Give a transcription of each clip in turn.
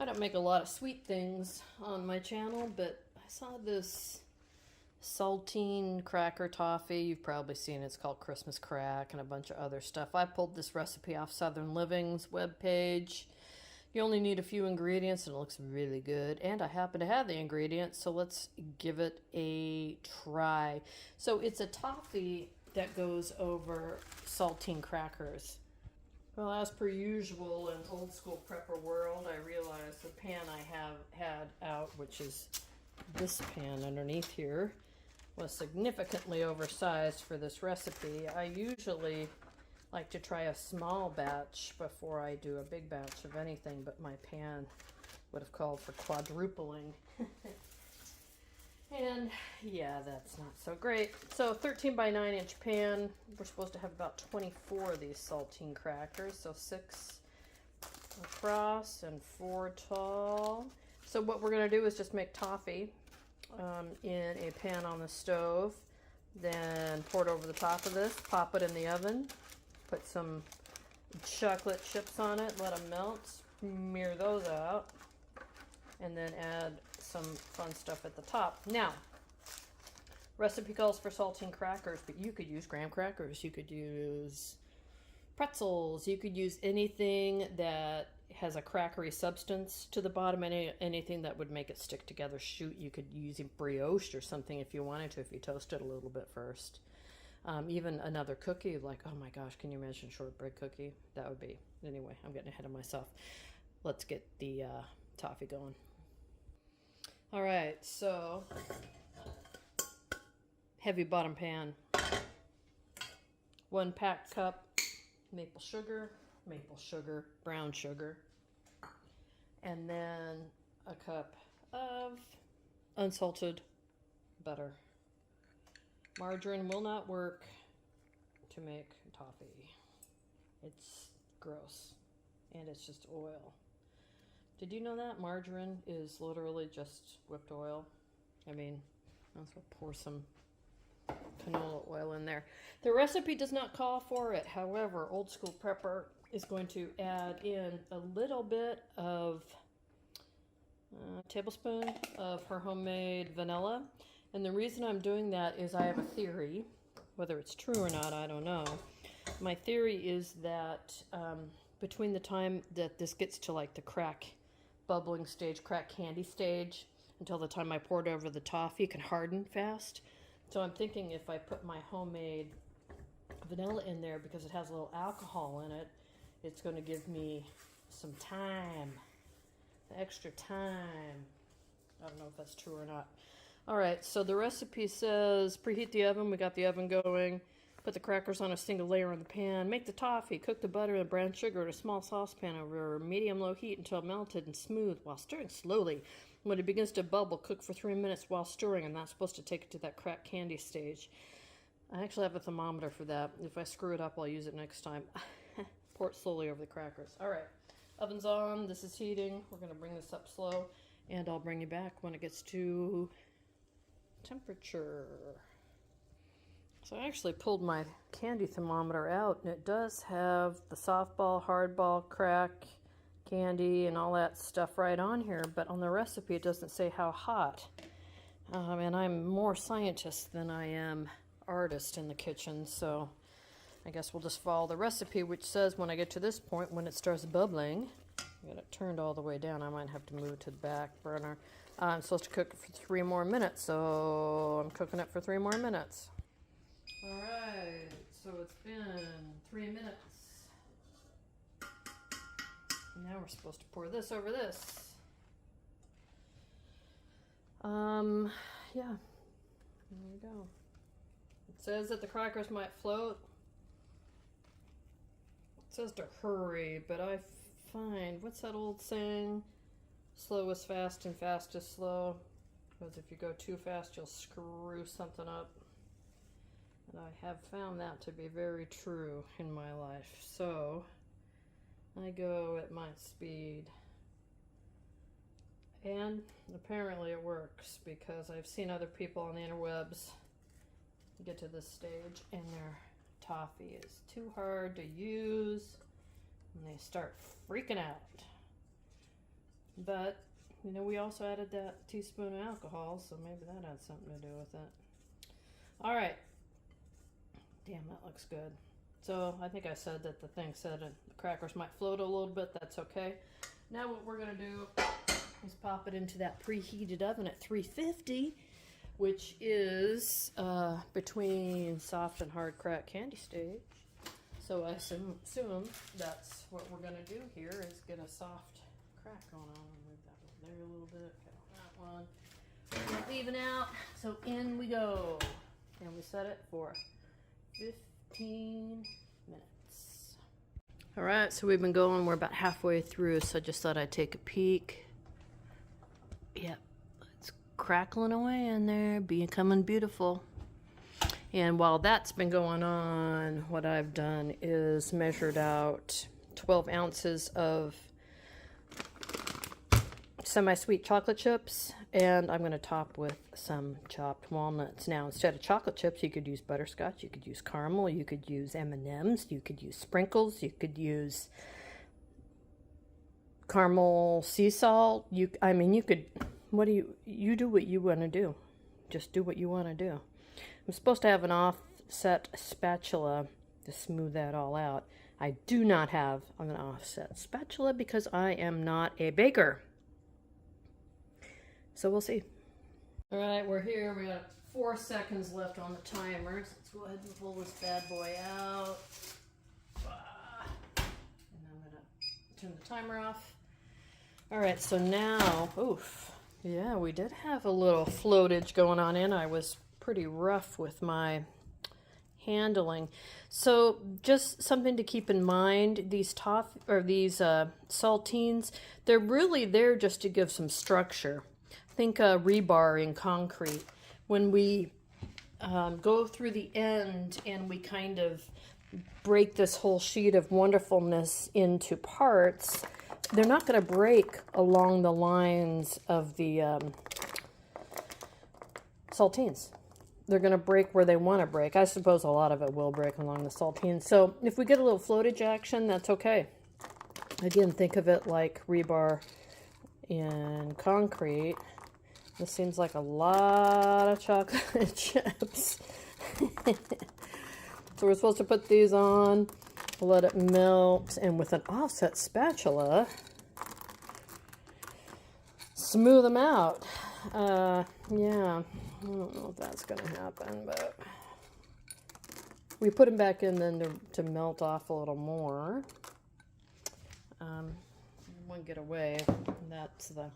I don't make a lot of sweet things on my channel, but I saw this Saltine cracker toffee. You've probably seen it. It's called Christmas Crack and a bunch of other stuff. I pulled this recipe off Southern Living's webpage. You only need a few ingredients and it looks really good. And I happen to have the ingredients, so let's give it a try. So it's a toffee that goes over saltine crackers. Well, as per usual in old school prepper world, I realized the pan I had out, which is this pan underneath here, was significantly oversized for this recipe. I usually like to try a small batch before I do a big batch of anything, but my pan would have called for quadrupling. And yeah, that's not so great. So 13 by 9 inch pan. We're supposed to have about 24 of these saltine crackers. So 6 across and 4 tall. So what we're going to do is just make toffee in a pan on the stove. Then pour it over the top of this. Pop it in the oven. Put some chocolate chips on it. Let them melt. Smear those out. And then add some fun stuff at the top. Now, recipe calls for saltine crackers, but you could use graham crackers, you could use pretzels, you could use anything that has a crackery substance to the bottom, anything that would make it stick together. Shoot, you could use a brioche or something if you wanted to, if you toast it a little bit first. Even another cookie, like, oh my gosh, can you imagine a shortbread cookie? That would be, anyway, I'm getting ahead of myself. Let's get the toffee going. All right, so heavy bottom pan, 1 packed cup maple sugar, brown sugar, and then a cup of unsalted butter. Margarine will not work to make toffee. It's gross, and it's just oil. Did you know that margarine is literally just whipped oil? I mean, I'll pour some canola oil in there. The recipe does not call for it. However, old school prepper is going to add in a little bit of a tablespoon of her homemade vanilla. And the reason I'm doing that is I have a theory. Whether it's true or not, I don't know. My theory is that between the time that this gets to like the crack bubbling stage, crack candy stage, until the time I pour it over the toffee, it can harden fast. So I'm thinking if I put my homemade vanilla in there, because it has a little alcohol in it, it's going to give me some time, extra time. I don't know if that's true or not. All right, so the recipe says preheat the oven. We got the oven going. Put the crackers on a single layer on the pan. Make the toffee. Cook the butter and brown sugar in a small saucepan over medium-low heat until melted and smooth while stirring slowly. When it begins to bubble, cook for 3 minutes while stirring. I'm not supposed to take it to that crack candy stage. I actually have a thermometer for that. If I screw it up, I'll use it next time. Pour it slowly over the crackers. All right, oven's on. This is heating. We're going to bring this up slow, and I'll bring you back when it gets to temperature. So I actually pulled my candy thermometer out, and it does have the softball, hardball, crack, candy, and all that stuff right on here, but on the recipe it doesn't say how hot. And I'm more scientist than I am artist in the kitchen, so I guess we'll just follow the recipe, which says when I get to this point, when it starts bubbling, I got it turned all the way down. I might have to move it to the back burner. I'm supposed to cook it for 3 more minutes, so I'm cooking it for 3 more minutes. All right, so it's been 3 minutes. Now we're supposed to pour this over this. Yeah, there we go. It says that the crackers might float. It says to hurry, but I find, what's that old saying? Slow is fast and fast is slow. Because if you go too fast, you'll screw something up. And I have found that to be very true in my life. So I go at my speed. And apparently it works, because I've seen other people on the interwebs get to this stage and their toffee is too hard to use and they start freaking out. But, you know, we also added that teaspoon of alcohol, so maybe that had something to do with it. All right. Damn, that looks good. So I think I said that the thing said the crackers might float a little bit. That's okay. Now what we're going to do is pop it into that preheated oven at 350, which is between soft and hard crack candy stage. So I assume that's what we're going to do here is get a soft crack going on. Move that over there a little bit. Get on that one. Not leaving out. So in we go. And we set it for 15 minutes. All right, so we've been going. We're about halfway through, so I just thought I'd take a peek. Yep, it's crackling away in there, becoming beautiful. And while that's been going on, what I've done is measured out 12 ounces of semi-sweet chocolate chips, and I'm going to top with some chopped walnuts. Now, instead of chocolate chips, you could use butterscotch, you could use caramel, you could use M&Ms, you could use sprinkles, you could use caramel sea salt. You could, you do what you want to do. Just do what you want to do. I'm supposed to have an offset spatula to smooth that all out. I do not have an offset spatula because I am not a baker. So we'll see. All right, we're here. We got 4 seconds left on the timer. Let's go ahead and pull this bad boy out. And I'm gonna turn the timer off. All right, so now, oof. Yeah, we did have a little floatage going on in. I was pretty rough with my handling. So just something to keep in mind, these saltines, they're really there just to give some structure. Think rebar in concrete. When we go through the end and we kind of break this whole sheet of wonderfulness into parts, they're not going to break along the lines of the saltines. They're going to break where they want to break. I suppose a lot of it will break along the saltines. So if we get a little floatage action, that's okay. Again, think of it like rebar in concrete. This seems like a lot of chocolate chips. So we're supposed to put these on, let it melt, and with an offset spatula, smooth them out. Yeah, I don't know if that's going to happen, but we put them back in then to melt off a little more. One get away, that's the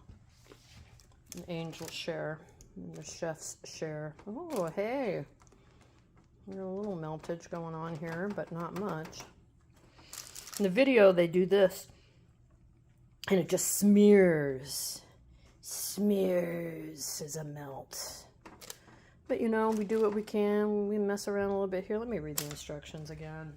angel share, the chef's share. Oh, hey, a little meltage going on here, but not much. In the video, they do this, and it just smears as a melt. But you know, we do what we can. We mess around a little bit here. Let me read the instructions again.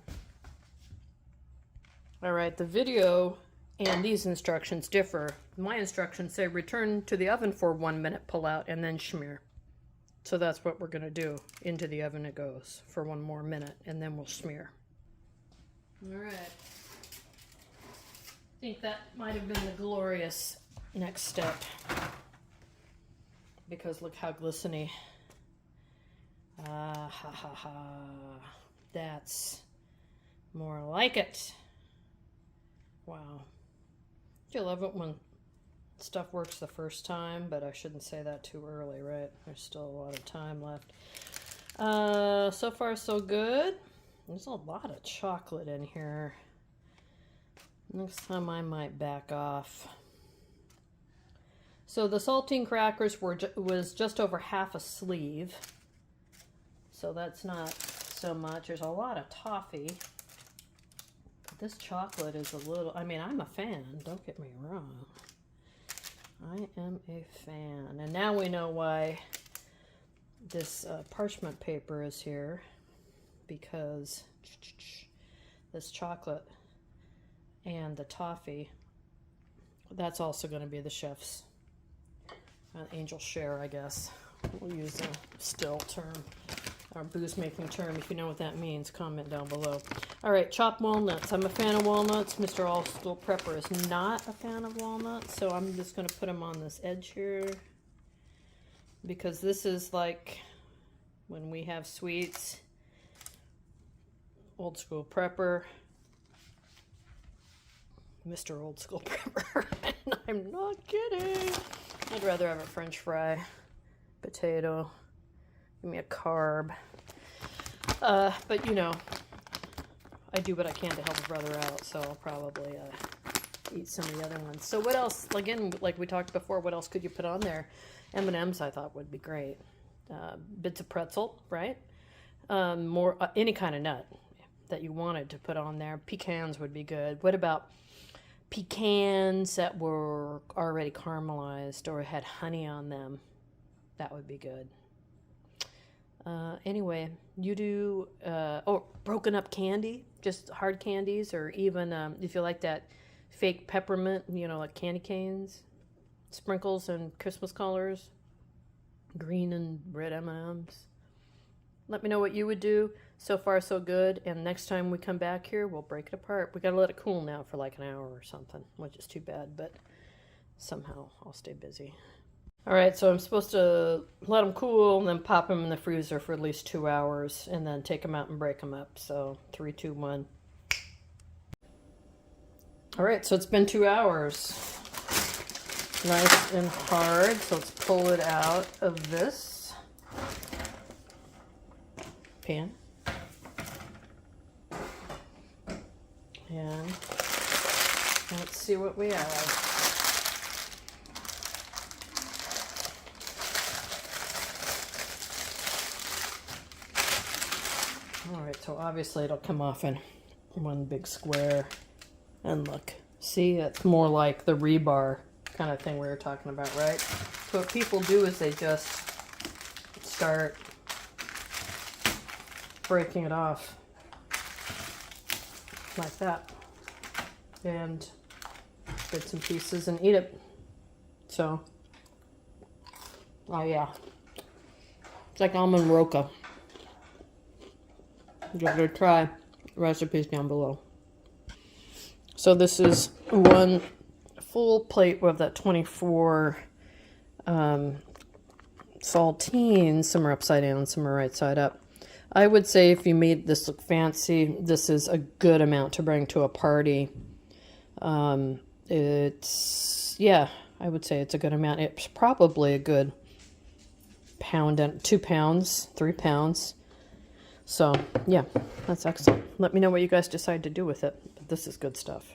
All right, the video and these instructions differ. My instructions say return to the oven for 1 minute, pull out, and then smear. So that's what we're going to do. Into the oven it goes for 1 more minute, and then we'll smear. All right. I think that might have been the glorious next step, because look how glistening. Ah, ha, ha, ha. That's more like it. Wow. You love it when stuff works the first time, but I shouldn't say that too early, right? There's still a lot of time left. So far, so good. There's a lot of chocolate in here. Next time I might back off. So the saltine crackers was just over half a sleeve. So that's not so much. There's a lot of toffee. But this chocolate is a little, I mean, I'm a fan. Don't get me wrong. I am a fan. And now we know why this parchment paper is here. Because this chocolate and the toffee, that's also going to be the chef's angel share, I guess. We'll use a still term. Our booze making term. If you know what that means, comment down below. All right, chopped walnuts. I'm a fan of walnuts. Mr. Old School Prepper is not a fan of walnuts, so I'm just going to put them on this edge here, because this is like when we have sweets. Old School Prepper, Mr. Old School Prepper, and I'm not kidding. I'd rather have a French fry, potato. Give me a carb. But you know, I do what I can to help a brother out, so I'll probably eat some of the other ones. So what else? Again, like we talked before, what else could you put on there? M&Ms I thought would be great. Bits of pretzel, right? More any kind of nut that you wanted to put on there. Pecans would be good. What about pecans that were already caramelized or had honey on them? That would be good. Anyway, you do, broken up candy, just hard candies, or even, if you like that fake peppermint, you know, like candy canes, sprinkles and Christmas colors, green and red M&Ms. Let me know what you would do. So far, so good. And next time we come back here, we'll break it apart. We gotta let it cool now for like an hour or something, which is too bad, but somehow I'll stay busy. All right, so I'm supposed to let them cool and then pop them in the freezer for at least 2 hours and then take them out and break them up. So 3, 2, 1. All right, so it's been 2 hours. Nice and hard. So let's pull it out of this pan. And let's see what we have. All right, so obviously it'll come off in one big square. And look, see, it's more like the rebar kind of thing we were talking about, right? So what people do is they just start breaking it off like that, and bits and pieces, and eat it. So, oh yeah, it's like almond roca. Give it a try. Recipes down below. So this is one full plate of that 24 saltines. Some are upside down, some are right side up. I would say if you made this look fancy, this is a good amount to bring to a party. It's, yeah, I would say it's a good amount. It's probably a good pound and 2 pounds, 3 pounds. So, yeah, that's excellent. Let me know what you guys decide to do with it. This is good stuff.